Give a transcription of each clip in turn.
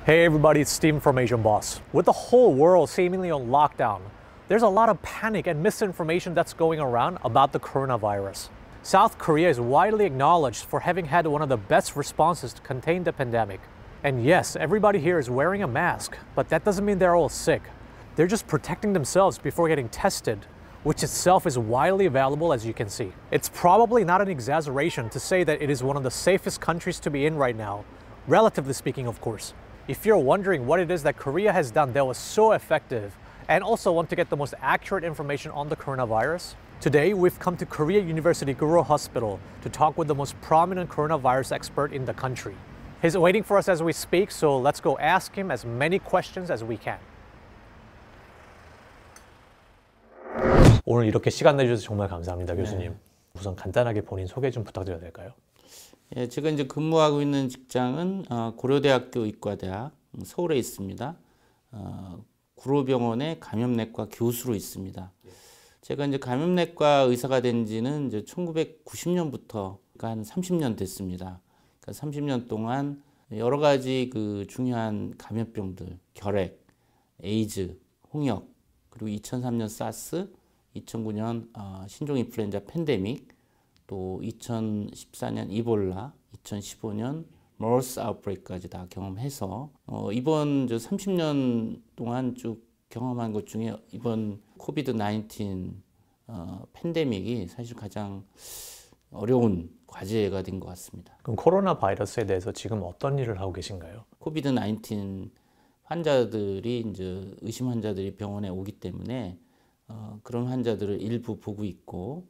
Hey everybody, it's Steven from Asian Boss. With the whole world seemingly on lockdown, there's a lot of panic and misinformation that's going around about the coronavirus. South Korea is widely acknowledged for having had one of the best responses to contain the pandemic. And yes, everybody here is wearing a mask, but that doesn't mean they're all sick. They're just protecting themselves before getting tested, which itself is widely available as you can see. It's probably not an exaggeration to say that it is one of the safest countries to be in right now, relatively speaking of course. If you're wondering what it is that Korea has done that was so effective and also want to get the most accurate information on the coronavirus, today we've come to Korea University Guro Hospital to talk with the most prominent coronavirus expert in the country. He's waiting for us as we speak, so let's go ask him as many questions as we can. 오늘 이렇게 시간 내주셔서 정말 감사합니다, 교수님. 우선 간단하게 본인 소개 좀 부탁드려도 될까요? 예, 제가 이제 근무하고 있는 직장은 고려대학교 의과대학 서울에 있습니다. 구로병원의 감염내과 교수로 있습니다. 제가 이제 감염내과 의사가 된 지는 이제 1990년부터 한 30년 됐습니다. 그러니까 30년 동안 여러 가지 그 중요한 감염병들, 결핵, 에이즈, 홍역, 그리고 2003년 사스, 2009년 신종 인플루엔자 팬데믹, 또 2014년 이볼라, 2015년 머스 아웃브레이크까지 다 경험해서 이번 30년 동안 쭉 경험한 것 중에 이번 코비드 19 팬데믹이 사실 가장 어려운 과제가 된 것 같습니다. 그럼 코로나 바이러스에 대해서 지금 어떤 일을 하고 계신가요? 코비드 19 환자들이 이제 의심 환자들이 병원에 오기 때문에 그런 환자들을 일부 보고 있고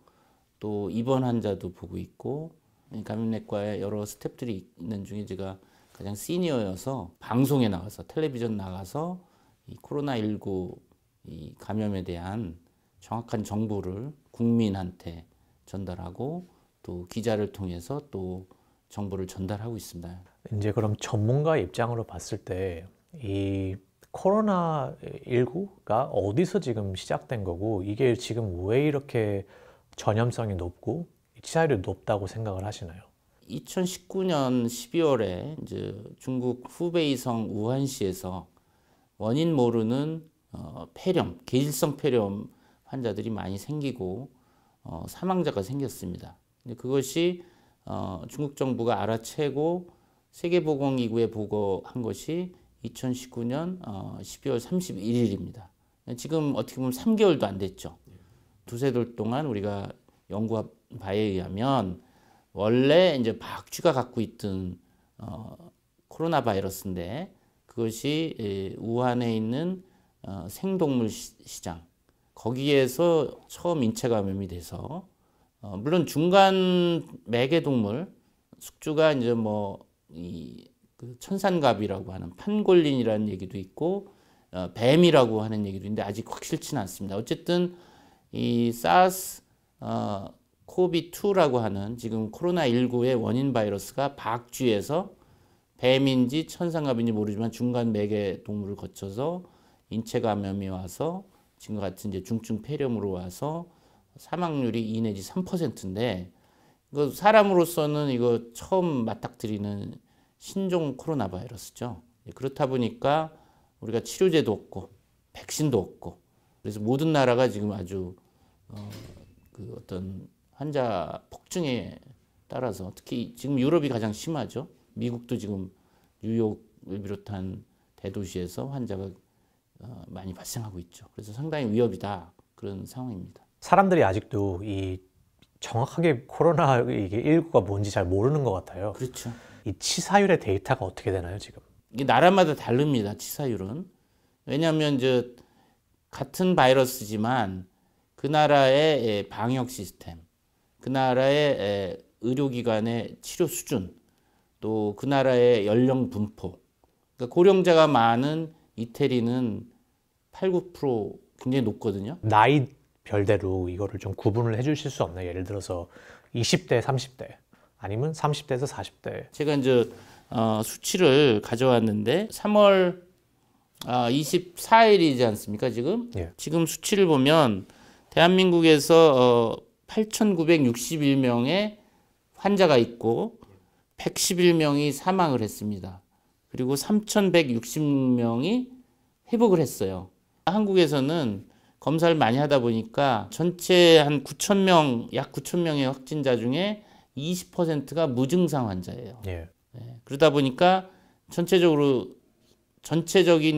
또 입원 환자도 보고 있고 감염내과에 여러 스태프들이 있는 중에 제가 가장 시니어여서 방송에 나가서 텔레비전 나가서 이 코로나19 이 감염에 대한 정확한 정보를 국민한테 전달하고 또 기자를 통해서 또 정보를 전달하고 있습니다. 이제 그럼 전문가 입장으로 봤을 때 이 코로나19가 어디서 지금 시작된 거고 이게 지금 왜 이렇게 전염성이 높고 치사율이 높다고 생각을 하시나요? 2019년 12월에 이제 중국 후베이성 우한시에서 원인 모르는 폐렴, 계질성 폐렴 환자들이 많이 생기고 사망자가 생겼습니다. 근데 그것이 중국 정부가 알아채고 세계보건기구에 보고한 것이 2019년 12월 31일입니다. 지금 어떻게 보면 3개월도 안 됐죠. 두세 달 동안 우리가 연구한 바에 의하면 원래 이제 박쥐가 갖고 있던 코로나 바이러스인데 그것이 우한에 있는 생동물 시장 거기에서 처음 인체 감염이 돼서 물론 중간 매개 동물 숙주가 이제 그 천산갑이라고 하는 판골린이라는 얘기도 있고 뱀이라고 하는 얘기도 있는데 아직 확실치는 않습니다. 어쨌든 이 사스 코비2라고 하는 지금 코로나19의 원인 바이러스가 박쥐에서 뱀인지 천상갑인지 모르지만 중간 매개 동물을 거쳐서 인체 감염이 와서 지금 같은 이제 중증 폐렴으로 와서 사망률이 2 내지 3%인데 이거 사람으로서는 이거 처음 맞닥뜨리는 신종 코로나 바이러스죠. 그렇다 보니까 우리가 치료제도 없고 백신도 없고 그래서 모든 나라가 지금 아주 그 어떤 환자 폭증에 따라서 특히 지금 유럽이 가장 심하죠. 미국도 지금 뉴욕을 비롯한 대도시에서 환자가 많이 발생하고 있죠. 그래서 상당히 위협이다 그런 상황입니다. 사람들이 아직도 이 정확하게 코로나19가 뭔지 잘 모르는 것 같아요. 그렇죠. 이 치사율의 데이터가 어떻게 되나요 지금? 이게 나라마다 다릅니다. 치사율은. 왜냐하면 이제 같은 바이러스지만 그 나라의 방역 시스템, 그 나라의 의료기관의 치료 수준, 또 그 나라의 연령 분포. 그러니까 고령자가 많은 이태리는 8, 9% 굉장히 높거든요. 나이 별대로 이거를 좀 구분을 해주실 수 없나요? 예를 들어서 20대, 30대 아니면 30대에서 40대. 제가 이제 수치를 가져왔는데 3월 24일이지 않습니까 지금? 예. 지금 수치를 보면 대한민국에서 8,961명의 환자가 있고 111명이 사망을 했습니다. 그리고 3,160명이 회복을 했어요. 한국에서는 검사를 많이 하다 보니까 전체 한 9,000명, 약 9,000명의 확진자 중에 20%가 무증상 환자예요. 예. 그러다 보니까 전체적인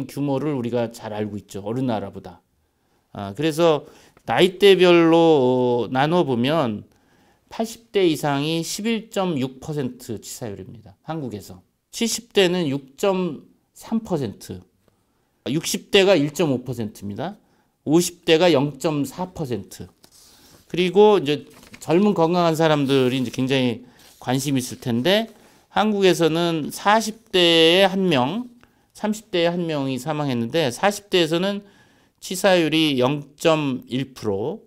규모를 우리가 잘 알고 있죠. 어느 나라보다. 그래서 나이대별로 나눠보면 80대 이상이 11.6% 치사율입니다. 한국에서. 70대는 6.3%, 60대가 1.5%입니다. 50대가 0.4%. 그리고 이제 젊은 건강한 사람들이 이제 굉장히 관심이 있을 텐데 한국에서는 40대에 1명, 30대에 1명이 사망했는데 40대에서는 치사율이 0.1%,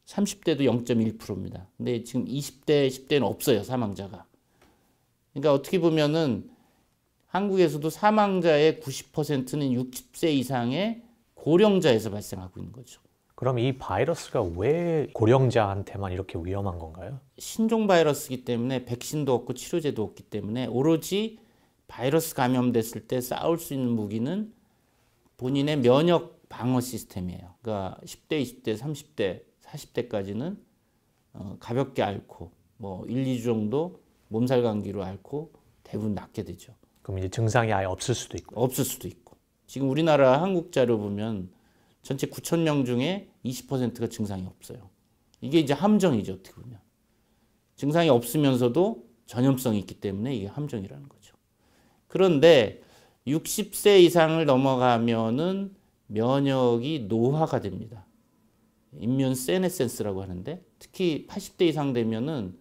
30대도 0.1%입니다. 근데 지금 20대, 10대는 없어요, 사망자가. 그러니까 어떻게 보면은 한국에서도 사망자의 90%는 60세 이상의 고령자에서 발생하고 있는 거죠. 그럼 이 바이러스가 왜 고령자한테만 이렇게 위험한 건가요? 신종 바이러스이기 때문에 백신도 없고 치료제도 없기 때문에 오로지 바이러스 감염됐을 때 싸울 수 있는 무기는 본인의 면역 방어 시스템이에요. 그러니까 10대, 20대, 30대, 40대까지는 가볍게 앓고 뭐 1, 2주 정도 몸살 감기로 앓고 대부분 낫게 되죠. 그럼 이제 증상이 아예 없을 수도 있고. 없을 수도 있고. 지금 우리나라 한국 자료 보면 전체 9,000명 중에 20%가 증상이 없어요. 이게 이제 함정이죠, 어떻게 보면. 증상이 없으면서도 전염성이 있기 때문에 이게 함정이라는 거죠. 그런데 60세 이상을 넘어가면은 면역이 노화가 됩니다. 임뮨 세네센스라고 하는데 특히 80대 이상 되면은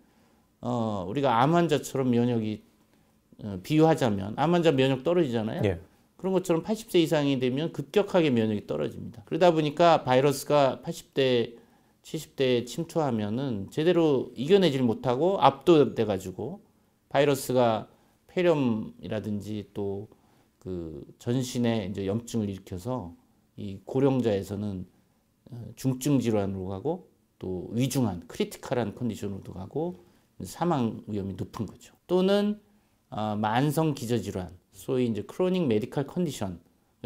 우리가 암 환자처럼 면역이 비유하자면 암 환자 면역 떨어지잖아요. 예. 그런 것처럼 80세 이상이 되면 급격하게 면역이 떨어집니다. 그러다 보니까 바이러스가 80대, 70대에 침투하면은 제대로 이겨내질 못하고 압도돼 가지고 바이러스가 폐렴이라든지 또 그 전신에 이제 염증을 일으켜서 이 고령자에서는 중증 질환으로 가고 또 위중한 크리티컬한 컨디션으로도 가고 사망 위험이 높은 거죠. 또는 만성 기저질환, 소위 이제 크로닉 메디컬 컨디션을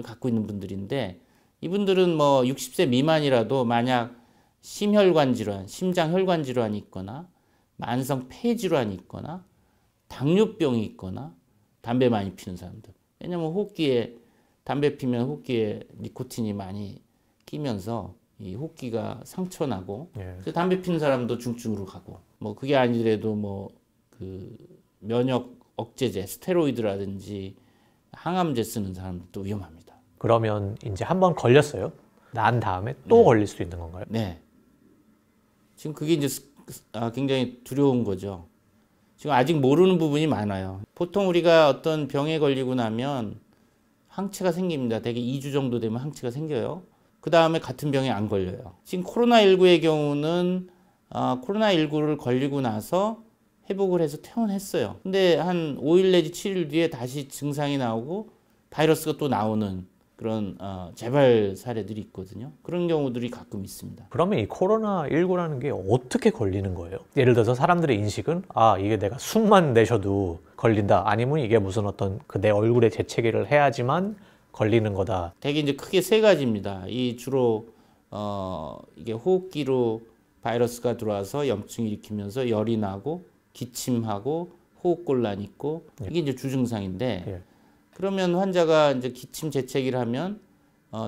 갖고 있는 분들인데 이분들은 뭐 60세 미만이라도 만약 심혈관 질환, 심장 혈관 질환이 있거나 만성 폐 질환이 있거나 당뇨병이 있거나 담배 많이 피는 사람들. 왜냐면 호흡기에 담배 피면 호흡기에 니코틴이 많이 끼면서 이 호흡기가 상처 나고 담배 피는 사람도 중증으로 가고 뭐 그게 아니더라도 뭐 그 면역 억제제, 스테로이드라든지 항암제 쓰는 사람들도 위험합니다. 그러면 이제 한번 걸렸어요. 난 다음에 또 걸릴 수 있는 건가요? 네. 지금 그게 이제 굉장히 두려운 거죠. 지금 아직 모르는 부분이 많아요. 보통 우리가 어떤 병에 걸리고 나면 항체가 생깁니다. 대개 2주 정도 되면 항체가 생겨요. 그 다음에 같은 병에 안 걸려요. 지금 코로나19의 경우는 코로나19를 걸리고 나서 회복을 해서 퇴원했어요. 근데 한 5일 내지 7일 뒤에 다시 증상이 나오고 바이러스가 또 나오는 그런 재발 사례들이 있거든요. 그런 경우들이 가끔 있습니다. 그러면 이 코로나19라는 게 어떻게 걸리는 거예요? 예를 들어서 사람들의 인식은 이게 내가 숨만 내쉬어도 걸린다. 아니면 이게 무슨 어떤 내 얼굴에 재채기를 해야지만 걸리는 거다. 되게 이제 크게 세 가지입니다. 이 주로 이게 호흡기로 바이러스가 들어와서 염증을 일으키면서 열이 나고 기침하고 호흡곤란 있고 이게 이제 주증상인데 그러면 환자가 이제 기침 재채기를 하면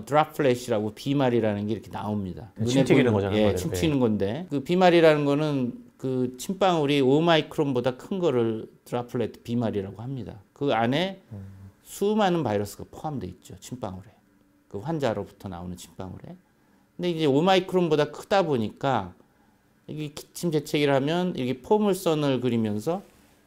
드랍플래시라고 비말이라는 게 이렇게 나옵니다. 침 튀기는 거잖아요. 예, 침 튀는 건데 그 비말이라는 거는 그 침방울이 5마이크론보다 큰 거를 드랍플렛 비말이라고 합니다. 그 안에 수많은 바이러스가 포함되어 있죠. 침방울에. 그 환자로부터 나오는 침방울에. 근데 이제 5마이크론보다 크다 보니까 이게 기침 재채기를 하면 이렇게 포물선을 그리면서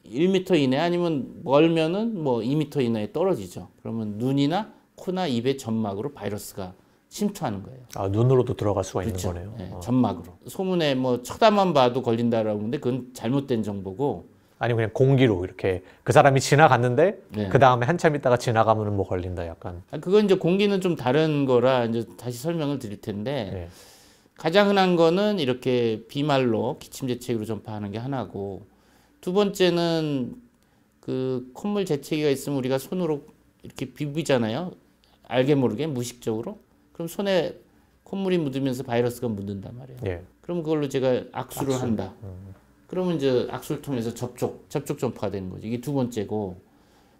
1m 이내 아니면 멀면은 뭐 2m 이내에 떨어지죠. 그러면 눈이나 코나 입의 점막으로 바이러스가 침투하는 거예요. 눈으로도 들어갈 수가 그렇죠. 있는 거네요. 네, 점막으로. 소문에 뭐 쳐다만 봐도 걸린다라고 하는데 그건 잘못된 정보고. 아니면 그냥 공기로 이렇게 그 사람이 지나갔는데 그 다음에 한참 있다가 지나가면 뭐 걸린다 약간. 그건 이제 공기는 좀 다른 거라 이제 다시 설명을 드릴 텐데 가장 흔한 거는 이렇게 비말로 기침 재채기로 전파하는 게 하나고 두 번째는 그 콧물 재채기가 있으면 우리가 손으로 이렇게 비비잖아요. 알게 모르게 무의식적으로. 그럼 손에 콧물이 묻으면서 바이러스가 묻는단 말이에요. 예. 그럼 그걸로 제가 악수를 한다. 그러면 이제 악수를 통해서 접촉 전파가 되는 거죠. 이게 두 번째고,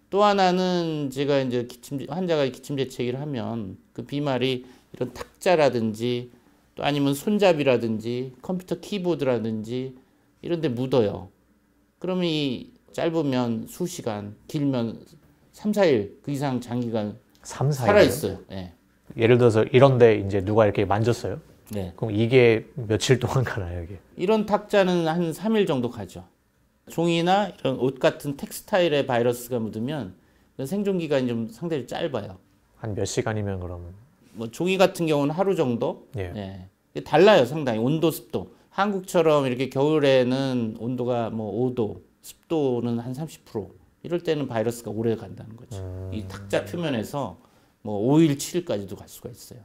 또 하나는 제가 이제 환자가 기침재채기를 하면 그 비말이 이런 탁자라든지 또 아니면 손잡이라든지 컴퓨터 키보드라든지 이런 데 묻어요. 그러면 이 짧으면 수시간, 길면 3, 4일 그 이상 장기간 3, 4일 살아있어요. 네. 예를 들어서 이런데 이제 누가 이렇게 만졌어요. 네. 그럼 이게 며칠 동안 가나요, 이게? 이런 탁자는 한 3일 정도 가죠. 종이나 이런 옷 같은 텍스타일에 바이러스가 묻으면 생존 기간이 좀 상당히 짧아요. 한 몇 시간이면 그럼? 뭐 종이 같은 경우는 하루 정도. 예. 예. 달라요, 상당히 온도, 습도. 한국처럼 이렇게 겨울에는 온도가 뭐 5도, 습도는 한 30%. 이럴 때는 바이러스가 오래 간다는 거죠. 이 탁자 표면에서 뭐 5일, 7일까지도 갈 수가 있어요.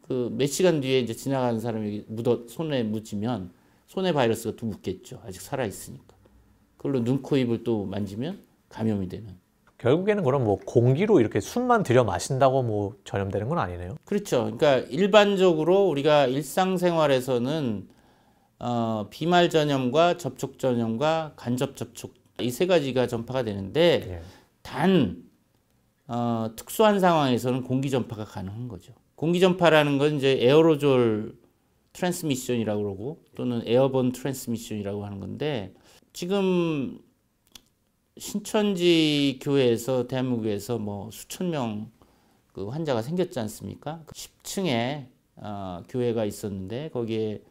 그 몇 시간 뒤에 이제 지나가는 사람이 손에 묻으면 손에 바이러스가 또 묻겠죠. 아직 살아 있으니까. 그걸로 눈, 코, 입을 또 만지면 감염이 되는. 결국에는 그럼 뭐 공기로 이렇게 숨만 들여 마신다고 뭐 전염되는 건 아니네요. 그렇죠. 그러니까 일반적으로 우리가 일상생활에서는 비말 전염과 접촉 전염과 간접 접촉 이 세 가지가 전파가 되는데 예. 단 특수한 상황에서는 공기 전파가 가능한 거죠. 공기 전파라는 건 이제 에어로졸 트랜스미션이라고 그러고 또는 에어본 트랜스미션이라고 하는 건데, 지금 신천지 교회에서 대한민국에서 뭐 수천 명 그 환자가 생겼지 않습니까? 10층에 교회가 있었는데 거기에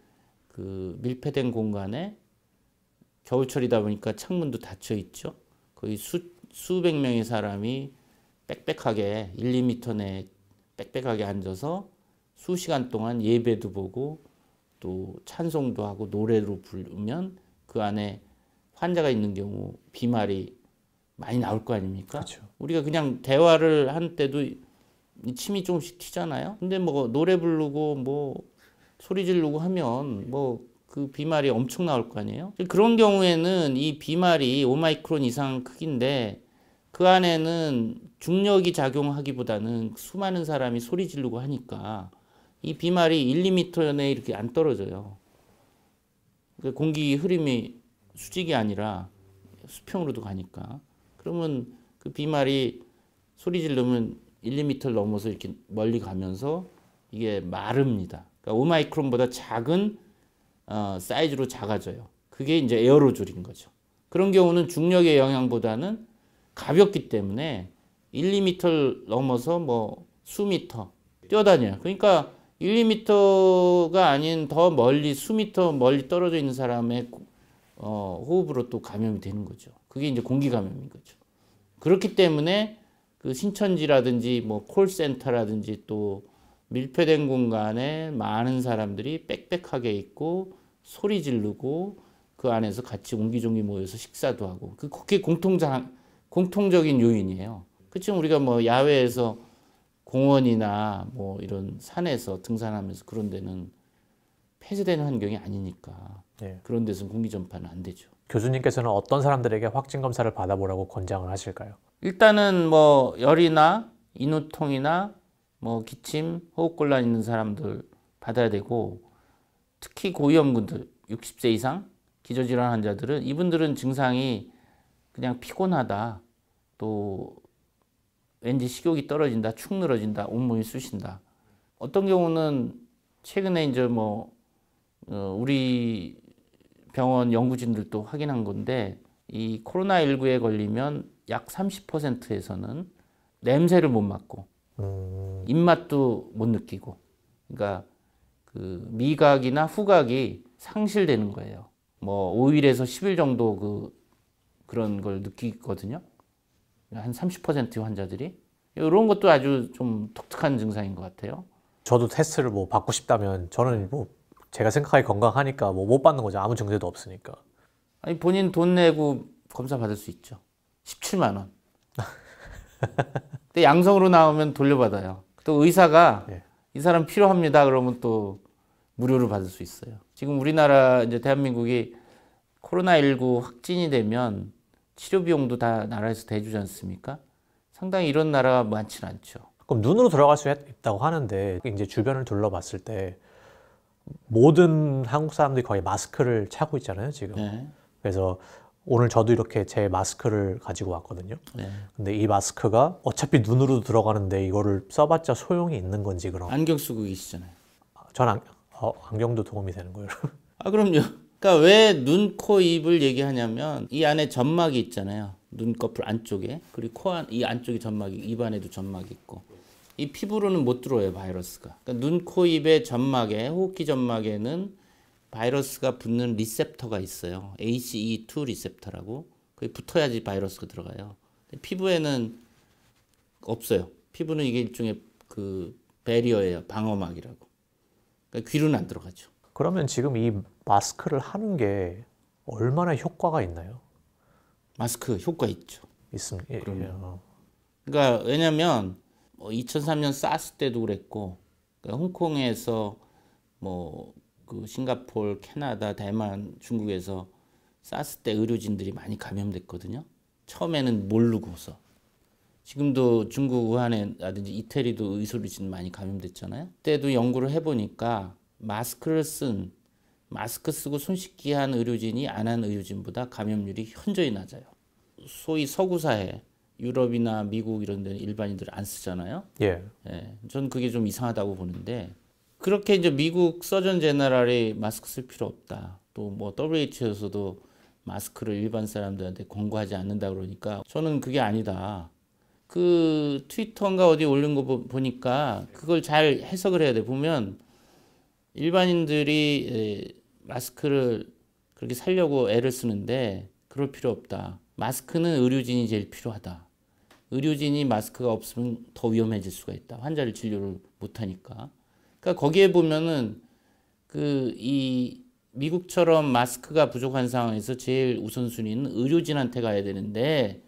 그 밀폐된 공간에 겨울철이다 보니까 창문도 닫혀 있죠. 거기 수백 명의 사람이 빽빽하게 1, 2m 내에 빽빽하게 앉아서 수시간 동안 예배도 보고 또 찬송도 하고 노래로 부르면 그 안에 환자가 있는 경우 비말이 많이 나올 거 아닙니까? 그렇죠. 우리가 그냥 대화를 한 때도 침이 조금씩 튀잖아요. 근데 뭐 노래 부르고 뭐 소리 지르고 하면 뭐 그 비말이 엄청 나올 거 아니에요. 그런 경우에는 이 비말이 5마이크론 이상 크기인데 그 안에는 중력이 작용하기보다는 수많은 사람이 소리 지르고 하니까 이 비말이 1, 2m 내에 이렇게 안 떨어져요. 그러니까 공기 흐름이 수직이 아니라 수평으로도 가니까. 그러면 그 비말이 소리 지르면 1, 2m를 넘어서 이렇게 멀리 가면서 이게 마릅니다. 그러니까 5마이크론보다 작은 사이즈로 작아져요. 그게 이제 에어로졸인 거죠. 그런 경우는 중력의 영향보다는 가볍기 때문에 1, 2m를 넘어서 뭐 수미터 뛰어다녀요. 그러니까 1, 2m가 아닌 더 멀리 수미터 멀리 떨어져 있는 사람의 호흡으로 또 감염이 되는 거죠. 그게 이제 공기 감염인 거죠. 그렇기 때문에 그 신천지라든지 뭐 콜센터라든지 또 밀폐된 공간에 많은 사람들이 빽빽하게 있고 소리 지르고 그 안에서 같이 옹기종기 모여서 식사도 하고 그게 공통적인 요인이에요. 그치만 우리가 뭐 야외에서 공원이나 뭐 이런 산에서 등산하면서 그런 데는 폐쇄되는 환경이 아니니까 예. 그런 데서는 공기 전파는 안 되죠. 교수님께서는 어떤 사람들에게 확진 검사를 받아보라고 권장을 하실까요? 일단은 뭐 열이나 인후통이나 뭐 기침, 호흡곤란 있는 사람들 받아야 되고, 특히 고위험군들 60세 이상 기저질환 환자들은 이분들은 증상이 그냥 피곤하다, 또 왠지 식욕이 떨어진다, 축 늘어진다, 온몸이 쑤신다. 어떤 경우는 최근에 이제 뭐 우리 병원 연구진들도 확인한 건데, 이 코로나19에 걸리면 약 30%에서는 냄새를 못 맡고 입맛도 못 느끼고, 그러니까 그 미각이나 후각이 상실되는 거예요. 뭐 5일에서 10일 정도 그런 걸 느끼거든요. 한 30% 환자들이. 이런 것도 아주 좀 독특한 증상인 것 같아요. 저도 테스트를 뭐 받고 싶다면 저는 뭐 제가 생각하기 건강하니까 뭐 못 받는 거죠. 아무 증세도 없으니까. 아니 본인 돈 내고 검사 받을 수 있죠. 17만 원. 근데 양성으로 나오면 돌려받아요. 또 의사가 예. 이 사람 필요합니다 그러면 또 무료로 받을 수 있어요. 지금 우리나라 이제 대한민국이 코로나19 확진이 되면 치료 비용도 다 나라에서 대주지 않습니까? 상당히 이런 나라가 많지는 않죠. 그럼 눈으로 들어갈 수 있다고 하는데 이제 주변을 둘러봤을 때 모든 한국 사람들이 거의 마스크를 차고 있잖아요, 지금. 네. 그래서 오늘 저도 이렇게 제 마스크를 가지고 왔거든요. 네. 근데 이 마스크가 어차피 눈으로 들어가는데 이거를 써봤자 소용이 있는 건지 그럼? 안경 쓰고 계시잖아요. 전 안경도 도움이 되는 거예요. 아, 그럼요. 그러니까 왜 눈, 코, 입을 얘기하냐면 이 안에 점막이 있잖아요. 눈꺼풀 안쪽에. 그리고 이 안쪽에 점막이, 입 안에도 점막이 있고. 이 피부로는 못 들어와요, 바이러스가. 그러니까 눈, 코, 입의 점막에, 호흡기 점막에는 바이러스가 붙는 리셉터가 있어요. ACE2 리셉터라고. 그게 붙어야지 바이러스가 들어가요. 피부에는 없어요. 피부는 이게 일종의 그 배리어예요. 방어막이라고. 그러니까 귀로는 안 들어가죠. 그러면 지금 이 마스크를 하는 게 얼마나 효과가 있나요? 마스크 효과 있죠. 있습니다. 예, 그럼요. 그러니까 왜냐면 2003년 사스 때도 그랬고, 그러니까 홍콩에서 뭐 그 싱가포르, 캐나다, 대만, 중국에서 사스 때 의료진들이 많이 감염됐거든요. 처음에는 모르고서. 지금도 중국 우한에라든지 이태리도 의료진 많이 감염됐잖아요. 그때도 연구를 해보니까 마스크 쓰고 손 씻기 한 의료진이 안 한 의료진보다 감염률이 현저히 낮아요. 소위 서구 사회, 유럽이나 미국 이런 데는 일반인들 안 쓰잖아요. 예. 예, 전 그게 좀 이상하다고 보는데 그렇게 이제 미국 서전 제너럴이 마스크 쓸 필요 없다. 또 뭐 WHO에서도 마스크를 일반 사람들한테 권고하지 않는다 그러니까 저는 그게 아니다. 그 트위터인가 어디 올린 거 보니까 그걸 잘 해석을 해야 돼. 보면 일반인들이 마스크를 그렇게 살려고 애를 쓰는데 그럴 필요 없다. 마스크는 의료진이 제일 필요하다. 의료진이 마스크가 없으면 더 위험해질 수가 있다. 환자를 진료를 못하니까. 그러니까 거기에 보면은 이 미국처럼 마스크가 부족한 상황에서 제일 우선순위는 의료진한테 가야 되는데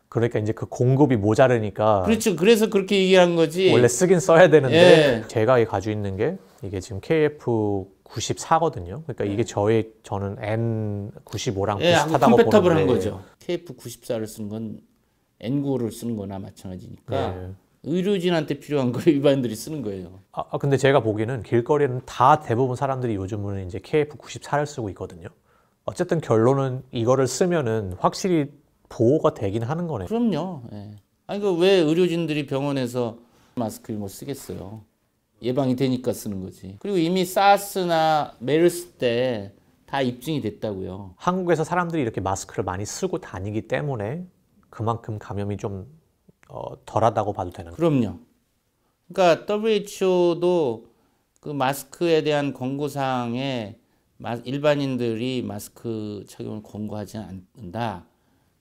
그러니까 이제 그 공급이 모자르니까 그렇죠. 그래서 그렇게 얘기한 거지. 원래 쓰긴 써야 되는데 예. 제가 가지고 있는 게 이게 지금 KF94거든요. 그러니까 이게 저는 N95랑 예, 비슷하다고 컴패터블 한 보는데 거죠. KF94를 쓰는 건 N95를 쓰는 거나 마찬가지니까 예. 의료진한테 필요한 걸 일반인들이 쓰는 거예요. 근데 제가 보기에는 길거리에는 다 대부분 사람들이 요즘은 이제 KF94를 쓰고 있거든요. 어쨌든 결론은 이거를 쓰면은 확실히 보호가 되긴 하는 거네. 그럼요. 예. 아니 왜 의료진들이 병원에서 마스크를 못 쓰겠어요? 예방이 되니까 쓰는 거지. 그리고 이미 사스나 메르스 때 다 입증이 됐다고요. 한국에서 사람들이 이렇게 마스크를 많이 쓰고 다니기 때문에 그만큼 감염이 좀 덜하다고 봐도 되는 거예요. 그럼요. 그러니까 WHO도 그 마스크에 대한 권고사항에 일반인들이 마스크 착용을 권고하지 않는다.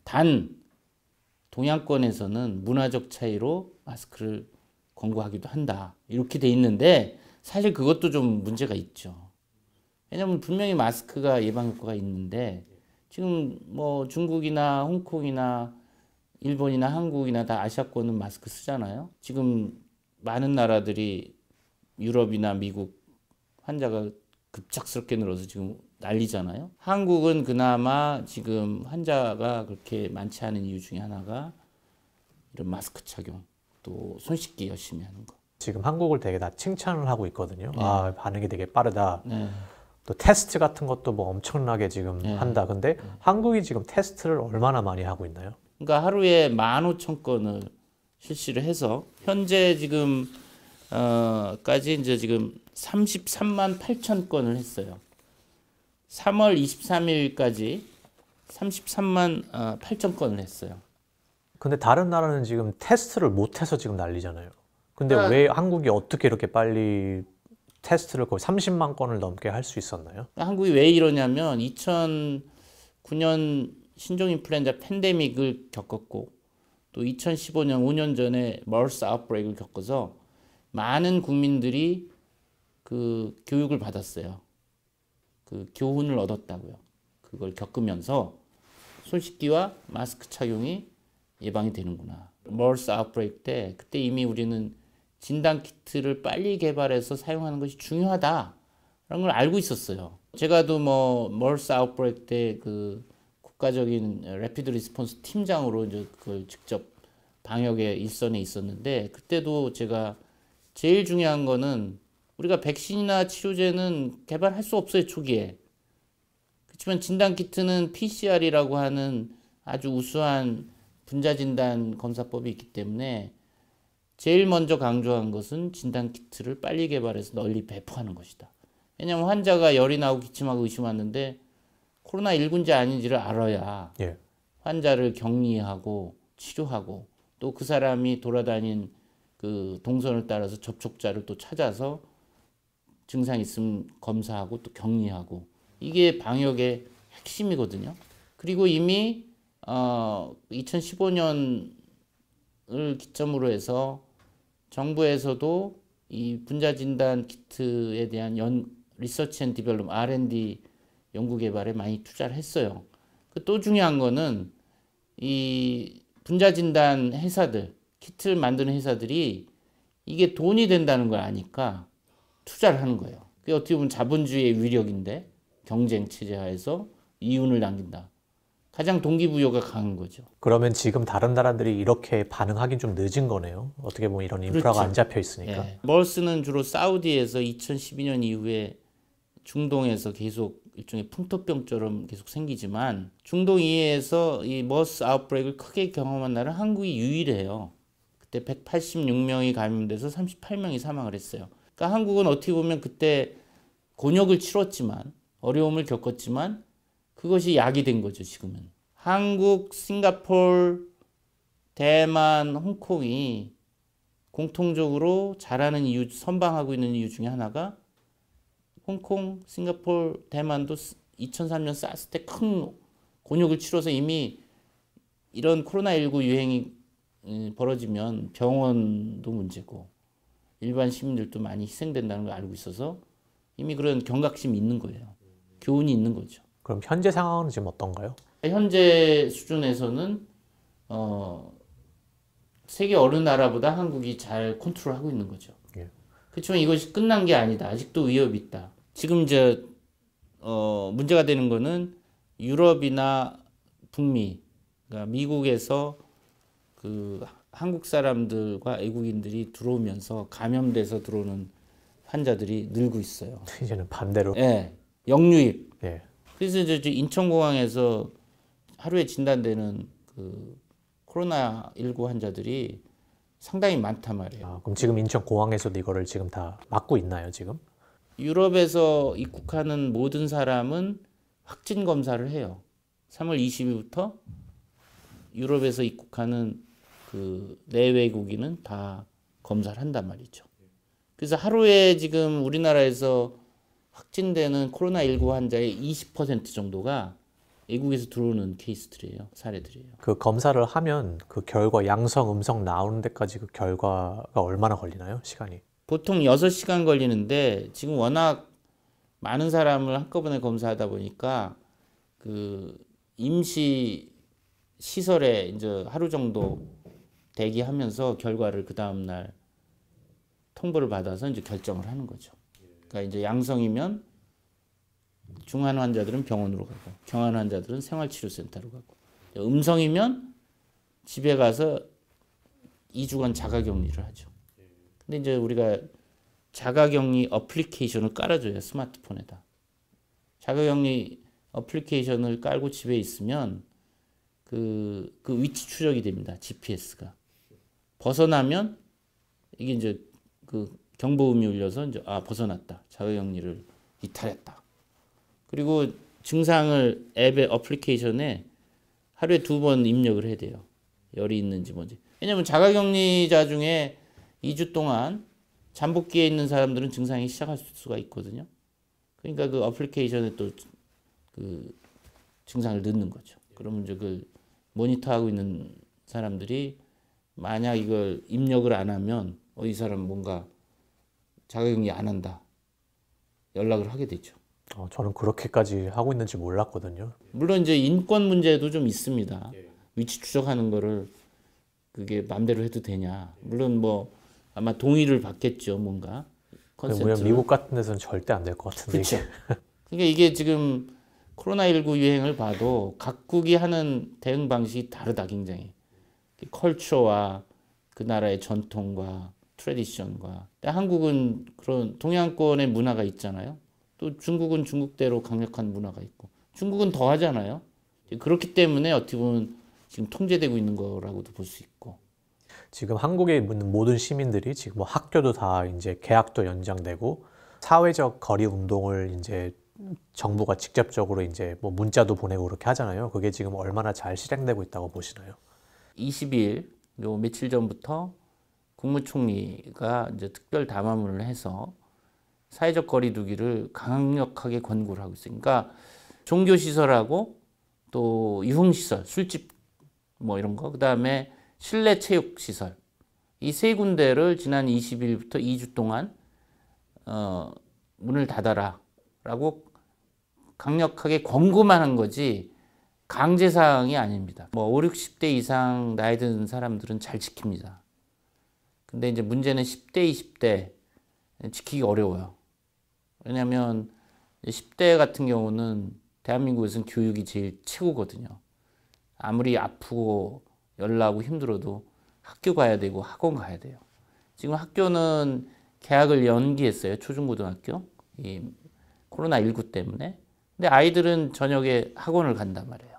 단 동양권에서는 문화적 차이로 마스크를 권고하기도 한다. 이렇게 돼 있는데 사실 그것도 좀 문제가 있죠. 왜냐하면 분명히 마스크가 예방 효과가 있는데 지금 뭐 중국이나 홍콩이나 일본이나 한국이나 다 아시아권은 마스크 쓰잖아요. 지금 많은 나라들이 유럽이나 미국 환자가 급작스럽게 늘어서 지금 난리잖아요. 한국은 그나마 지금 환자가 그렇게 많지 않은 이유 중에 하나가 이런 마스크 착용, 또 손 씻기 열심히 하는 거. 지금 한국을 되게 다 칭찬을 하고 있거든요. 네. 반응이 되게 빠르다. 네. 또 테스트 같은 것도 뭐 엄청나게 지금 한다. 근데 한국이 지금 테스트를 얼마나 많이 하고 있나요? 그러니까 하루에 15,000건을 실시를 해서 현재 지금 까지 이제 지금 33만 8천 건을 했어요. 3월 23일까지 33만 8천 건을 했어요. 근데 다른 나라는 지금 테스트를 못해서 지금 난리잖아요. 근데 왜 한국이 어떻게 이렇게 빨리 테스트를 거의 30만 건을 넘게 할 수 있었나요? 한국이 왜 이러냐면 2009년 신종 인플루엔자 팬데믹을 겪었고 또 2015년 5년 전에 머스 아웃브레이크를 겪어서 많은 국민들이 그 교육을 받았어요. 그 교훈을 얻었다고요. 그걸 겪으면서 손 씻기와 마스크 착용이 예방이 되는구나. 머스 아웃브레이크 때 그때 이미 우리는 진단 키트를 빨리 개발해서 사용하는 것이 중요하다라는 걸 알고 있었어요. 제가도 뭐 머스 아웃브레이크 때 그 국가적인 래피드 리스폰스 팀장으로 이제 그걸 직접 방역의 일선에 있었는데 그때도 제가 제일 중요한 거는 우리가 백신이나 치료제는 개발할 수 없어요, 초기에. 그렇지만 진단키트는 PCR이라고 하는 아주 우수한 분자진단 검사법이 있기 때문에 제일 먼저 강조한 것은 진단키트를 빨리 개발해서 널리 배포하는 것이다. 왜냐하면 환자가 열이 나고 기침하고 의심 왔는데 코로나19인지 아닌지를 알아야 예. 환자를 격리하고 치료하고 또 그 사람이 돌아다닌 그 동선을 따라서 접촉자를 또 찾아서 증상 있으면 검사하고 또 격리하고 이게 방역의 핵심이거든요. 그리고 이미 2015년을 기점으로 해서 정부에서도 이 분자진단 키트에 대한 리서치 앤 디벨롭 R&D 연구 개발에 많이 투자를 했어요. 또 중요한 거는 이 분자진단 회사들, 키트를 만드는 회사들이 이게 돈이 된다는 걸 아니까 투자를 하는 거예요. 그게 어떻게 보면 자본주의의 위력인데 경쟁 체제 하에서 이윤을 남긴다. 가장 동기부여가 강한 거죠. 그러면 지금 다른 나라들이 이렇게 반응하긴 좀 늦은 거네요. 어떻게 보면 이런 인프라가 그렇죠. 안 잡혀 있으니까. 예. 머스는 주로 사우디에서 2012년 이후에 중동에서 계속 일종의 풍토병처럼 계속 생기지만 중동 이해에서 이 머스 아웃브레이크를 크게 경험한 나라는 한국이 유일해요. 그때 186명이 감염돼서 38명이 사망을 했어요. 그러니까 한국은 어떻게 보면 그때 곤욕을 치렀지만 어려움을 겪었지만 그것이 약이 된 거죠, 지금은. 한국, 싱가포르, 대만, 홍콩이 공통적으로 잘하는 이유, 선방하고 있는 이유 중에 하나가 홍콩, 싱가포르, 대만도 2003년 사스 때 큰 곤욕을 치러서 이미 이런 코로나19 유행이 벌어지면 병원도 문제고 일반 시민들도 많이 희생된다는 걸 알고 있어서 이미 그런 경각심이 있는 거예요. 교훈이 있는 거죠. 그럼 현재 상황은 지금 어떤가요? 현재 수준에서는 세계 어느 나라보다 한국이 잘 컨트롤하고 있는 거죠. 예. 그렇지만 이것이 끝난 게 아니다. 아직도 위협이 있다. 지금 이제 문제가 되는 거는 유럽이나 북미, 그러니까 미국에서 그 한국 사람들과 외국인들이 들어오면서 감염돼서 들어오는 환자들이 늘고 있어요. 이제는 반대로. 예, 역유입. 예. 그래서 이제 인천공항에서 하루에 진단되는 그 코로나19 환자들이 상당히 많단 말이에요. 아, 그럼 지금 인천 공항에서도 이거를 지금 다 막고 있나요, 지금? 유럽에서 입국하는 모든 사람은 확진 검사를 해요. 3월 20일부터 유럽에서 입국하는 그 내외국인은 다 검사를 한단 말이죠. 그래서 하루에 지금 우리나라에서 확진되는 코로나19 환자의 20% 정도가 외국에서 들어오는 케이스들이에요. 사례들이에요. 그 검사를 하면 그 결과 양성, 음성 나오는 데까지 그 결과가 얼마나 걸리나요? 시간이? 보통 6시간 걸리는데 지금 워낙 많은 사람을 한꺼번에 검사하다 보니까 그 임시 시설에 이제 하루 정도 대기하면서 결과를 그 다음 날 통보를 받아서 이제 결정을 하는 거죠. 그러니까 이제 양성이면 중환 환자들은 병원으로 가고 경환 환자들은 생활치료센터로 가고 음성이면 집에 가서 2주간 자가격리를 하죠. 근데 이제 우리가 자가격리 어플리케이션을 깔아줘요. 스마트폰에다. 자가격리 어플리케이션을 깔고 집에 있으면 그 위치 추적이 됩니다. GPS가. 벗어나면 이게 이제 그 경보음이 울려서 이제 벗어났다. 자가격리를 이탈했다. 그리고 증상을 앱의 어플리케이션에 하루에 2번 입력을 해야 돼요. 열이 있는지 뭔지. 왜냐면 자가격리자 중에 2주 동안 잠복기에 있는 사람들은 증상이 시작할 수가 있거든요. 그러니까 그 어플리케이션에 또 그 증상을 넣는 거죠. 그러면 이제 그 모니터하고 있는 사람들이 만약 이걸 입력을 안 하면 이 사람 뭔가 자가격리 안 한다. 연락을 하게 되죠. 저는 그렇게까지 하고 있는지 몰랐거든요. 물론 이제 인권 문제도 좀 있습니다. 위치 추적하는 거를 그게 맘대로 해도 되냐. 물론 뭐 아마 동의를 받겠죠, 뭔가. 왜냐면 미국 같은 데서는 절대 안 될 것 같은데. 그렇죠. 그러니까 이게 지금 코로나19 유행을 봐도 각국이 하는 대응 방식이 다르다, 굉장히. 컬처와 그 나라의 전통과 트레디션과 한국은 그런 동양권의 문화가 있잖아요. 또 중국은 중국대로 강력한 문화가 있고 중국은 더 하잖아요. 그렇기 때문에 어떻게 보면 지금 통제되고 있는 거라고도 볼 수 있고. 지금 한국에 있는 모든 시민들이 지금 뭐 학교도 다 이제 개학도 연장되고 사회적 거리 운동을 이제 정부가 직접적으로 이제 뭐 문자도 보내고 그렇게 하잖아요. 그게 지금 얼마나 잘 실행되고 있다고 보시나요? 20일, 요 며칠 전부터 국무총리가 이제 특별 담화문을 해서 사회적 거리두기를 강력하게 권고를 하고 있어요. 그러니까 종교시설하고 또 유흥시설, 술집 뭐 이런 거, 그 다음에 실내 체육시설 이 세 군데를 지난 20일부터 2주 동안 문을 닫아라 라고 강력하게 권고만 한 거지 강제사항이 아닙니다. 뭐 5, 60대 이상 나이 든 사람들은 잘 지킵니다. 근데 이제 문제는 10대, 20대 지키기 어려워요. 왜냐하면 10대 같은 경우는 대한민국에서는 교육이 제일 최고거든요. 아무리 아프고 열나고 힘들어도 학교 가야 되고 학원 가야 돼요. 지금 학교는 개학을 연기했어요. 초중고등학교. 이 코로나19 때문에. 근데 아이들은 저녁에 학원을 간단 말이에요.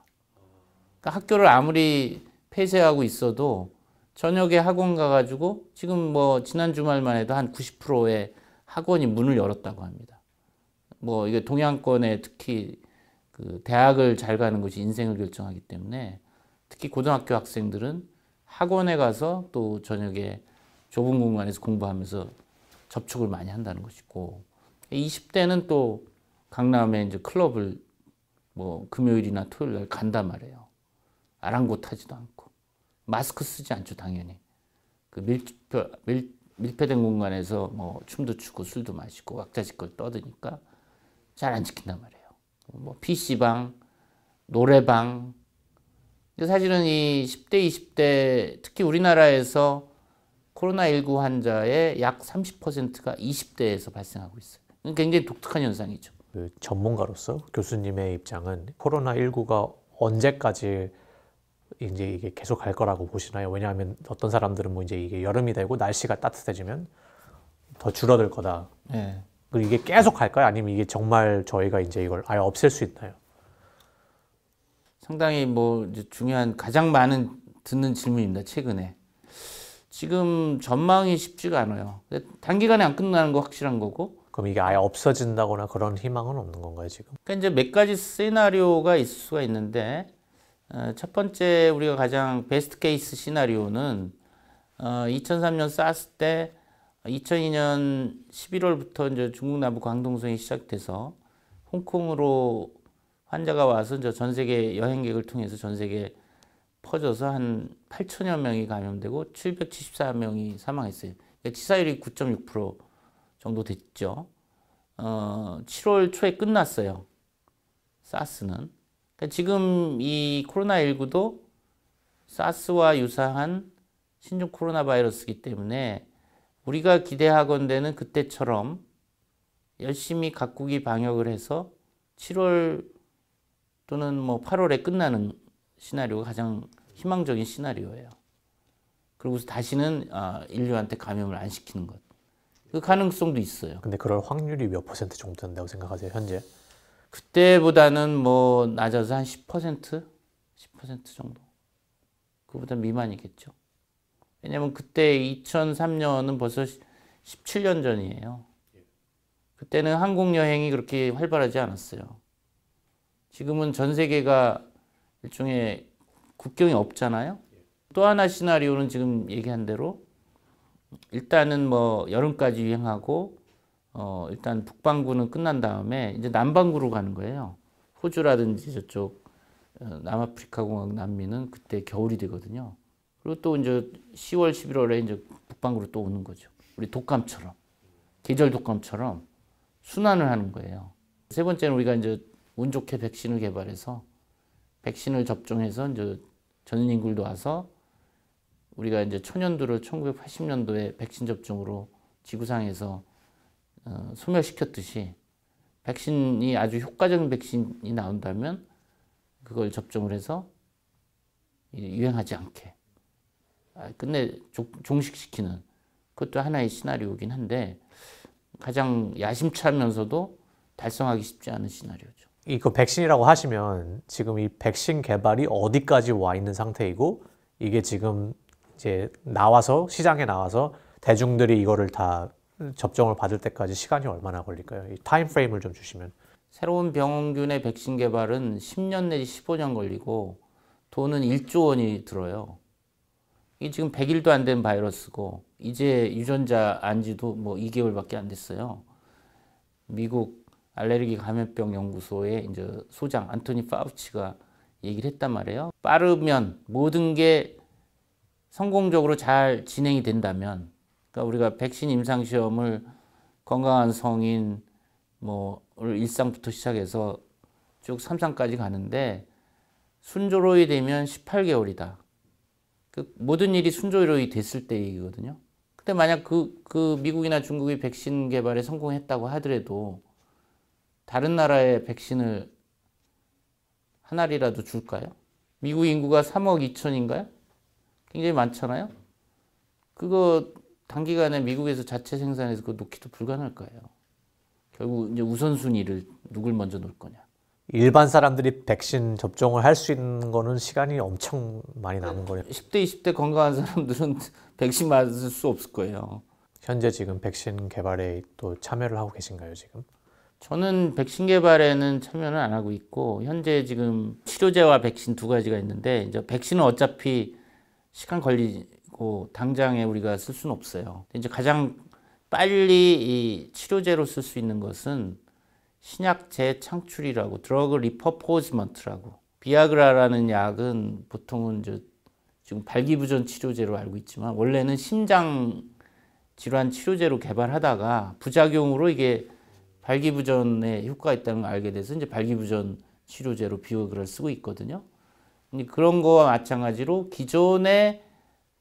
그러니까 학교를 아무리 폐쇄하고 있어도 저녁에 학원 가가지고 지금 뭐 지난 주말만 해도 한 90%의 학원이 문을 열었다고 합니다. 뭐 이게 동양권에 특히 그 대학을 잘 가는 것이 인생을 결정하기 때문에 특히 고등학교 학생들은 학원에 가서 또 저녁에 좁은 공간에서 공부하면서 접촉을 많이 한다는 것이고 20대는 또 강남에 이제 클럽을 뭐 금요일이나 토요일 날 간단 말이에요. 아랑곳하지도 않고 마스크 쓰지 않죠 당연히. 그 밀폐된 공간에서 뭐 춤도 추고 술도 마시고 왁자지껄 떠드니까 잘 안 지킨단 말이에요. 뭐 PC방, 노래방. 근데 사실은 이 10대, 20대 특히 우리나라에서 코로나19 환자의 약 30%가 20대에서 발생하고 있어요. 굉장히 독특한 현상이죠. 그 전문가로서 교수님의 입장은 코로나19가 언제까지 이제 이게 계속 갈 거라고 보시나요? 왜냐하면 어떤 사람들은 뭐 이제 이게 여름이 되고 날씨가 따뜻해지면 더 줄어들 거다. 네. 그리고 이게 계속 갈까요? 아니면 이게 정말 저희가 이제 이걸 아예 없앨 수 있나요? 상당히 뭐 이제 중요한 가장 많은 듣는 질문입니다. 최근에. 지금 전망이 쉽지가 않아요. 단기간에 안 끝나는 거 확실한 거고. 그럼 이게 아예 없어진다거나 그런 희망은 없는 건가요, 지금? 그러니까 이제 몇 가지 시나리오가 있을 수가 있는데 첫 번째 우리가 가장 베스트 케이스 시나리오는 2003년 사스 때 2002년 11월부터 이제 중국 남부 광동성이 시작돼서 홍콩으로 환자가 와서 이제 전 세계 여행객을 통해서 전 세계 퍼져서 한 8천여 명이 감염되고 774명이 사망했어요. 그러니까 치사율이 9.6% 정도 됐죠. 7월 초에 끝났어요. 사스는. 그러니까 지금 이 코로나19도 사스와 유사한 신종 코로나 바이러스이기 때문에 우리가 기대하건대는 그때처럼 열심히 각국이 방역을 해서 7월 또는 뭐 8월에 끝나는 시나리오가 가장 희망적인 시나리오예요. 그리고서 다시는 인류한테 감염을 안 시키는 것. 그 가능성도 있어요. 근데 그럴 확률이 몇 퍼센트 정도 된다고 생각하세요, 현재? 그때보다는 뭐 낮아서 한 10%? 10% 정도. 그보다 미만이겠죠. 왜냐면 그때 2003년은 벌써 17년 전이에요. 그때는 항공 여행이 그렇게 활발하지 않았어요. 지금은 전 세계가 일종의 국경이 없잖아요. 또 하나 시나리오는 지금 얘기한 대로 일단은 뭐 여름까지 유행하고 일단 북반구는 끝난 다음에 이제 남반구로 가는 거예요. 호주라든지 저쪽 남아프리카 공화국 남미는 그때 겨울이 되거든요. 그리고 또 이제 10월, 11월에 이제 북반구로 또 오는 거죠. 우리 독감처럼 계절 독감처럼 순환을 하는 거예요. 세 번째는 우리가 이제 운 좋게 백신을 개발해서 백신을 접종해서 이제 전 인구도 와서 우리가 이제 초년도를 1980년도에 백신 접종으로 지구상에서 소멸시켰듯이 백신이 아주 효과적인 백신이 나온다면 그걸 접종을 해서 유행하지 않게 끝내 종식시키는 그것도 하나의 시나리오긴 한데 가장 야심차면서도 달성하기 쉽지 않은 시나리오죠. 이거 백신이라고 하시면 지금 이 백신 개발이 어디까지 와 있는 상태이고 이게 지금 이제 나와서 시장에 나와서 대중들이 이거를 다 접종을 받을 때까지 시간이 얼마나 걸릴까요? 이 타임 프레임을 좀 주시면. 새로운 병균의 백신 개발은 10년 내지 15년 걸리고 돈은 1조 원이 들어요. 이게 지금 100일도 안 된 바이러스고 이제 유전자 안지도 뭐 2개월밖에 안 됐어요. 미국 알레르기 감염병 연구소의 이제 소장 안토니 파우치가 얘기를 했단 말이에요. 빠르면 모든 게 성공적으로 잘 진행이 된다면, 그러니까 우리가 백신 임상 시험을 건강한 성인 뭐를 일상부터 시작해서 쭉 3상까지 가는데 순조로이 되면 18개월이다. 그 모든 일이 순조로이 됐을 때 얘기거든요. 근데 만약 그 미국이나 중국이 백신 개발에 성공했다고 하더라도 다른 나라에 백신을 한 알이라도 줄까요? 미국 인구가 3억 2천인가요? 굉장히 많잖아요. 그거 단기간에 미국에서 자체 생산해서 그거 놓기도 불가능할 거예요. 결국 이제 우선순위를 누굴 먼저 놓을 거냐. 일반 사람들이 백신 접종을 할 수 있는 거는 시간이 엄청 많이 남은 거예요. 10대, 20대 건강한 사람들은 백신 맞을 수 없을 거예요. 현재 지금 백신 개발에 또 참여를 하고 계신가요, 지금? 저는 백신 개발에는 참여는 안 하고 있고 현재 지금 치료제와 백신 두 가지가 있는데 이제 백신은 어차피 시간 걸리고 당장에 우리가 쓸 수는 없어요. 이제 가장 빨리 이 치료제로 쓸 수 있는 것은 신약 재창출이라고 드러그 리퍼포즈먼트라고 비아그라라는 약은 보통은 이제 지금 발기부전 치료제로 알고 있지만 원래는 심장 질환 치료제로 개발하다가 부작용으로 이게 발기부전에 효과가 있다는 걸 알게 돼서 이제 발기부전 치료제로 비아그라를 쓰고 있거든요. 그런 거와 마찬가지로 기존의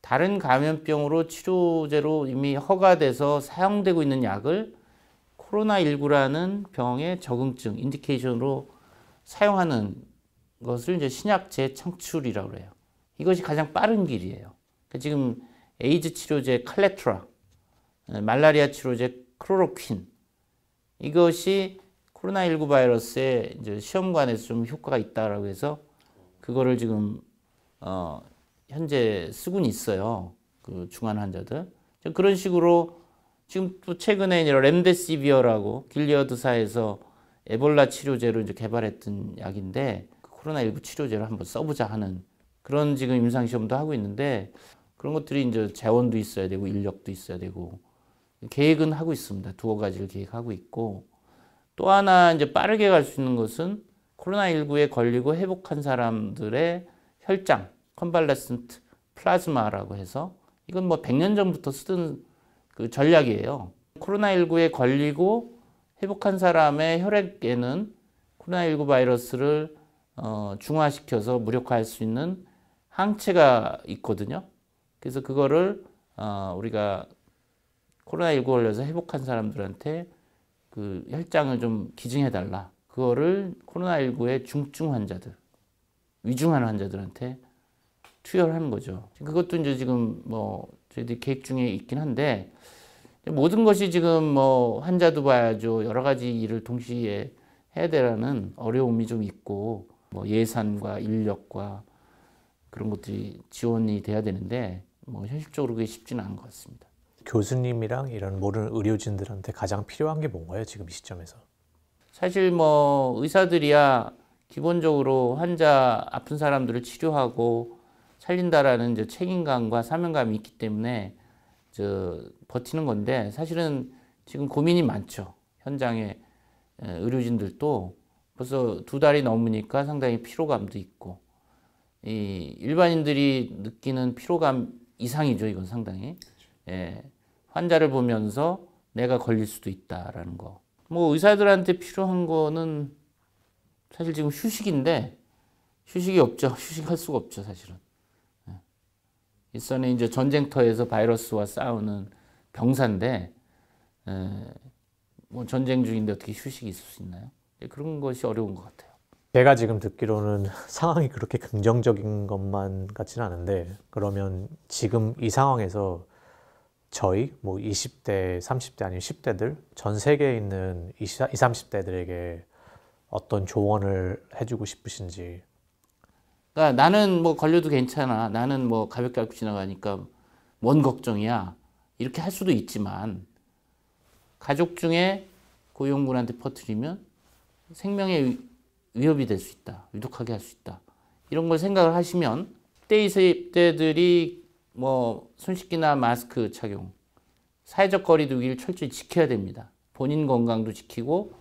다른 감염병으로 치료제로 이미 허가돼서 사용되고 있는 약을 코로나19라는 병의 적응증, 인디케이션으로 사용하는 것을 이제 신약 재창출이라고 해요. 이것이 가장 빠른 길이에요. 그러니까 지금 에이즈 치료제 칼레트라, 말라리아 치료제 클로로퀸, 이것이 코로나19 바이러스에 이제 시험관에서 좀 효과가 있다라고 해서 그거를 지금 현재 쓰고는 있어요. 그 중환 환자들. 그런 식으로 지금 또 최근에 이제 렘데시비어라고 길리어드사에서 에볼라 치료제로 이제 개발했던 약인데 코로나19 치료제로 한번 써보자 하는 그런 지금 임상 시험도 하고 있는데 그런 것들이 이제 재원도 있어야 되고 인력도 있어야 되고 계획은 하고 있습니다. 두어 가지를 계획하고 있고 또 하나 이제 빠르게 갈 수 있는 것은 코로나19에 걸리고 회복한 사람들의 혈장, 컨발레센트 플라즈마라고 해서 이건 뭐 100년 전부터 쓰던 그 전략이에요. 코로나19에 걸리고 회복한 사람의 혈액에는 코로나19 바이러스를 중화시켜서 무력화할 수 있는 항체가 있거든요. 그래서 그거를 우리가 코로나19 걸려서 회복한 사람들한테 그 혈장을 좀 기증해달라. 그거를 코로나19의 중증 환자들, 위중한 환자들한테 투여를 하는 거죠. 그것도 이제 지금 뭐 저희들이 계획 중에 있긴 한데 모든 것이 지금 뭐 환자도 봐야죠. 여러 가지 일을 동시에 해야 되라는 어려움이 좀 있고 뭐 예산과 인력과 그런 것들이 지원이 돼야 되는데 뭐 현실적으로 그게 쉽지는 않은 것 같습니다. 교수님이랑 이런 모든 의료진들한테 가장 필요한 게 뭔가요, 지금 이 시점에서? 사실 뭐 의사들이야 기본적으로 환자 아픈 사람들을 치료하고 살린다라는 이제 책임감과 사명감이 있기 때문에 버티는 건데 사실은 지금 고민이 많죠. 현장에 의료진들도 벌써 2달이 넘으니까 상당히 피로감도 있고 이 일반인들이 느끼는 피로감 이상이죠. 이건 상당히 예, 환자를 보면서 내가 걸릴 수도 있다라는 거. 뭐 의사들한테 필요한 거는 사실 지금 휴식인데 휴식이 없죠. 휴식할 수가 없죠, 사실은. 일선에 이제 전쟁터에서 바이러스와 싸우는 병사인데 뭐 전쟁 중인데 어떻게 휴식이 있을 수 있나요? 그런 것이 어려운 것 같아요. 제가 지금 듣기로는 상황이 그렇게 긍정적인 것만 같지는 않은데, 그러면 지금 이 상황에서 저희 뭐 20대, 30대 아니면 10대들 전 세계에 있는 20, 30대들에게 어떤 조언을 해주고 싶으신지. 그러니까 나는 뭐 걸려도 괜찮아. 나는 뭐 가볍게 앓고 지나가니까 뭔 걱정이야. 이렇게 할 수도 있지만 가족 중에 고위험군한테 퍼뜨리면 생명에 위협이 될 수 있다. 위독하게 할 수 있다. 이런 걸 생각을 하시면 20대들이 뭐 손 씻기나 마스크 착용, 사회적 거리 두기를 철저히 지켜야 됩니다. 본인 건강도 지키고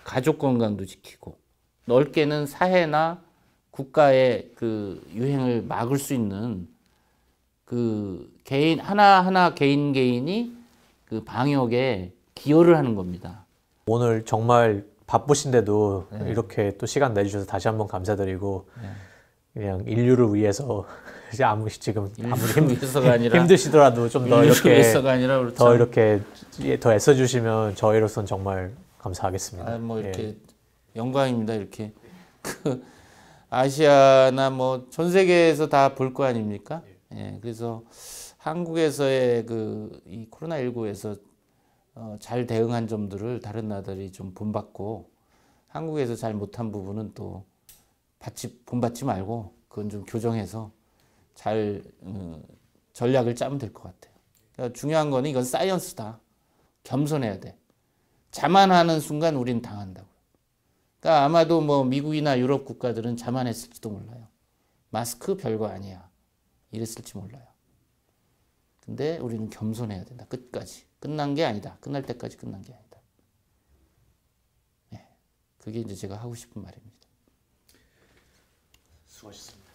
가족 건강도 지키고 넓게는 사회나 국가의 그 유행을 막을 수 있는 그 개인 하나하나 개인이 그 방역에 기여를 하는 겁니다. 오늘 정말 바쁘신데도 이렇게 또 시간 내주셔서 다시 한번 감사드리고, 그냥 인류를 위해서 이제 지금 아무리 위해서가 아니라 힘드시더라도 좀 더 인류를 이렇게 위해서가 아니라 우리 더 이렇게 더 애써주시면 저희로서는 정말 감사하겠습니다. 뭐 이렇게 영광입니다. 이렇게 그 아시아나 뭐 전 세계에서 다 볼 거 아닙니까? 예, 그래서 한국에서의 그 이 코로나19에서 잘 대응한 점들을 다른 나라들이 좀 본받고 한국에서 잘 못한 부분은 또 본받지 말고 그건 좀 교정해서 잘 전략을 짜면 될 것 같아요. 그러니까 중요한 거는 이건 사이언스다. 겸손해야 돼. 자만하는 순간 우린 당한다고. 그러니까 아마도 뭐 미국이나 유럽 국가들은 자만했을지도 몰라요. 마스크 별거 아니야. 이랬을지 몰라요. 근데 우리는 겸손해야 된다. 끝까지. 끝난 게 아니다. 끝날 때까지 끝난 게 아니다. 네. 그게 이제 제가 하고 싶은 말입니다. 수고하셨습니다.